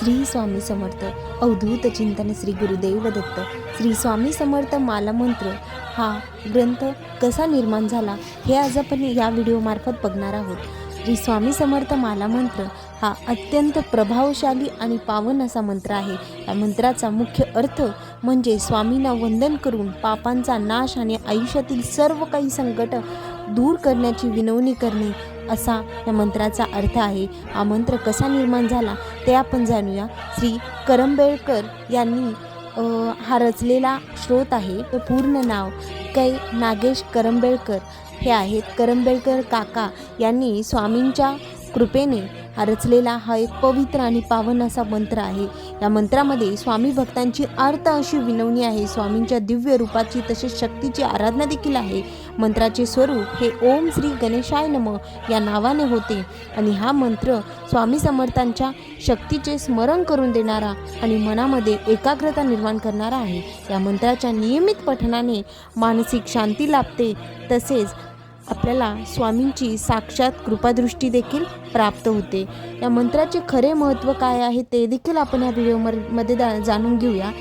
श्री स्वामी समर्थ. अवधूत चिंतन श्री गुरुदेव दत्त. श्री स्वामी समर्थ माला मंत्र हा ग्रंथ कसा निर्माण झाला हे आज आपण या व्हिडिओमार्फत बघणार आहोत. श्री स्वामी समर्थ माला मंत्र हा अत्यंत प्रभावशाली आणि पावन असा मंत्र आहे. या मंत्राचा मुख्य अर्थ म्हणजे स्वामींना वंदन करून पापांचा नाश आणि आयुष्यातील सर्व काही संकट दूर करण्याची विनवणी करणे असा या मंत्राचा अर्थ आहे. हा मंत्र कसा निर्माण झाला ते आपण जाणूया. श्री करंबेळकर यांनी हा रचलेला श्रोत आहे. तो पूर्ण नाव कै नागेश करंबेळकर हे आहेत. करंबेळकर काका यांनी स्वामींच्या कृपेने हा रचलेला हा एक पवित्र आणि पावन असा मंत्र आहे. या मंत्रामध्ये स्वामी भक्तांची आर्त अशी विनवणी आहे. स्वामींच्या दिव्य रूपाची तसेच शक्तीची आराधना देखील आहे. मंत्राचे स्वरूप हे ओम श्री गणेशाय नमः या नावाने होते आणि हा मंत्र स्वामी समर्थांच्या शक्तीचे स्मरण करून देणारा आणि मनामध्ये एकाग्रता निर्माण करणारा आहे. या मंत्राच्या नियमित पठणाने मानसिक शांती लाभते, तसेच आपल्याला स्वामींची साक्षात कृपादृष्टी देखील प्राप्त होते. या मंत्राचे खरे महत्त्व काय आहे ते देखील आपण या व्हिडिओमध्ये जाणून घेऊया.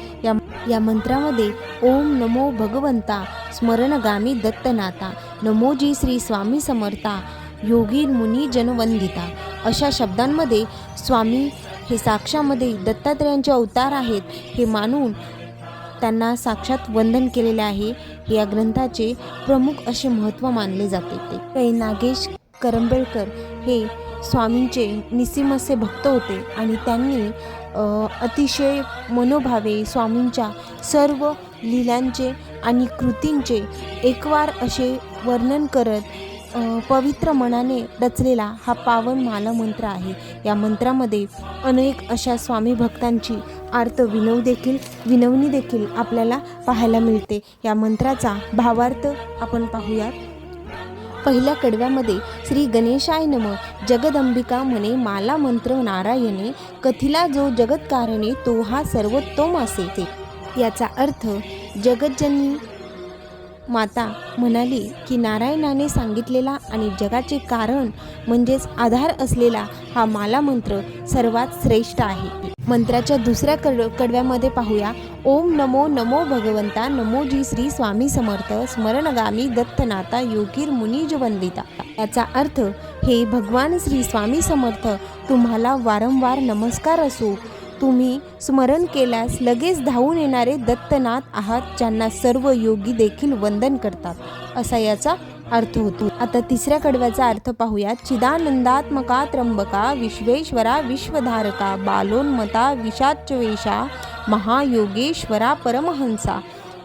या मंत्रामध्ये ओम नमो भगवंता स्मरणगामी दत्तनाथा नमोजी श्री स्वामी समर्था योगी मुनी जनवंदिता अशा शब्दांमध्ये स्वामी हे साक्षामध्ये दत्तात्रयांचे अवतार आहेत हे मानून त्यांना साक्षात वंदन केलेले आहे. या ग्रंथाचे प्रमुख असे महत्त्व मानले जाते. ते नागेश करंबेळकर हे स्वामींचे निस्सीम असे भक्त होते आणि त्यांनी अतिशय मनोभावे स्वामींच्या सर्व लीलांचे आणि कृतींचे एकवार असे वर्णन करत पवित्र मनाने रचलेला हा पावन माला मंत्र आहे. या मंत्रामध्ये अनेक अशा स्वामी भक्तांची आर्त विनवणी देखील आपल्याला पाहायला मिळते. या मंत्राचा भावार्थ आपण पाहूयात. पहिल्या कडव्यामध्ये श्री गणेशाय नमः जगदंबिका म्हणे माला मंत्र नारायणे कथिला जो जगतकारणे तो हा सर्वोत्तम असे. याचा अर्थ जगज्जननी माता म्हणाली की नारायणाने सांगितलेला आणि जगाचे कारण म्हणजेच आधार असलेला हा माला मंत्र सर्वात श्रेष्ठ आहे. मंत्राच्या दुसऱ्या कडव्यामध्ये पाहूया. ओम नमो नमो भगवंता नमोजी श्री स्वामी समर्थ स्मरणगामी दत्तनाथा योगीर मुनिज वंदिता. याचा अर्थ हे भगवान श्री स्वामी समर्थ तुम्हाला वारंवार नमस्कार असो. तुम्ही स्मरण केल्यास लगेच धावून येणारे दत्तनाथ आहात, ज्यांना सर्व योगी देखील वंदन करतात असा याचा अर्थ होतो. आता तिसऱ्या कडव्याचा अर्थ पाहूया. चिदानंदात्मका त्र्यंबका विश्वेश्वरा विश्वधारका बालोन्मता विषाच्वेशा महायोगेश्वरा परमहंसा.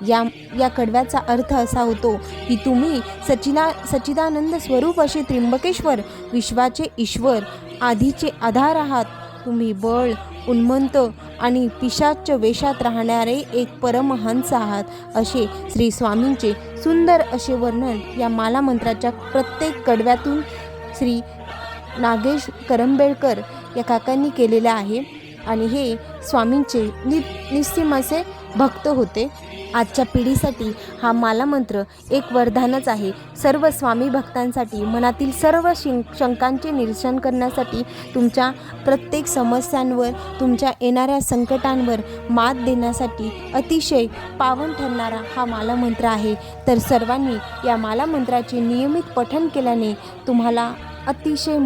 या कडव्याचा अर्थ असा होतो की तुम्ही सच्चिदानंद स्वरूप असे त्र्यंबकेश्वर विश्वाचे ईश्वर आधीचे आधार आहात. तुम्ही बळ उन्मंत आणि पिशाच वेशात राहणारे एक परमहंस आहात असे श्री स्वामींचे सुंदर असे वर्णन या माला मंत्राच्या प्रत्येक कडव्यातून श्री नागेश करंबेळकर या काकांनी केलेले आहे आणि हे स्वामींचे निस्सीम असे भक्त होते. आजच्या पिढीसाठी हा माला मंत्र एक वरदानच आहे. सर्व स्वामी भक्तांसाठी मनातील सर्व शंकांचे निरसन करण्यासाठी, तुमच्या प्रत्येक समस्यांवर, तुमच्या येणाऱ्या संकटांवर मात देण्यासाठी अतिशय पावन ठरणारा हा माला मंत्र आहे. तर सर्वांनी या माला मंत्राचे नियमित पठण केल्याने तुम्हाला अतिशय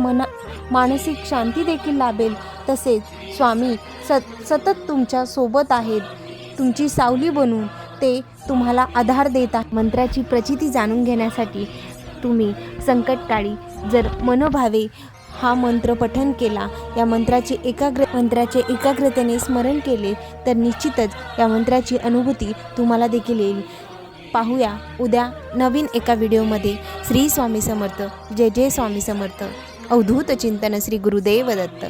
मानसिक शांती देखील लाभेल. तसेच स्वामी सतत तुमच्या सोबत आहेत, तुमची सावली बनून ते तुम्हाला आधार देतात. मंत्राची प्रचिती जाणून घेण्यासाठी तुम्ही संकटकाळी जर मनोभावे हा मंत्र पठन केला, या मंत्राचे एकाग्रतेने स्मरण केले तर निश्चितच या मंत्राची अनुभूती तुम्हाला देखील येईल. पाहूया उद्या नवीन एका व्हिडिओमध्ये. श्री स्वामी समर्थ. जय जय स्वामी समर्थ. अवधूत चिंतन श्री गुरुदेव दत्त.